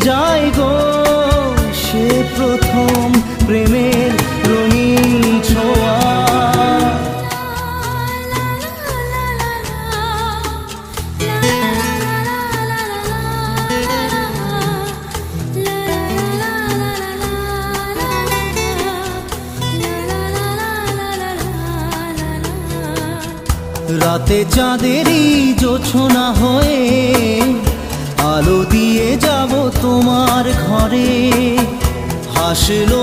যায় গো সে প্রথম প্রেমের রঙিন ছোঁয়া। রাতে চাঁদেরই জোছনা হয়ে আলো দিয়ে যাব তোমার ঘরে, হাসলো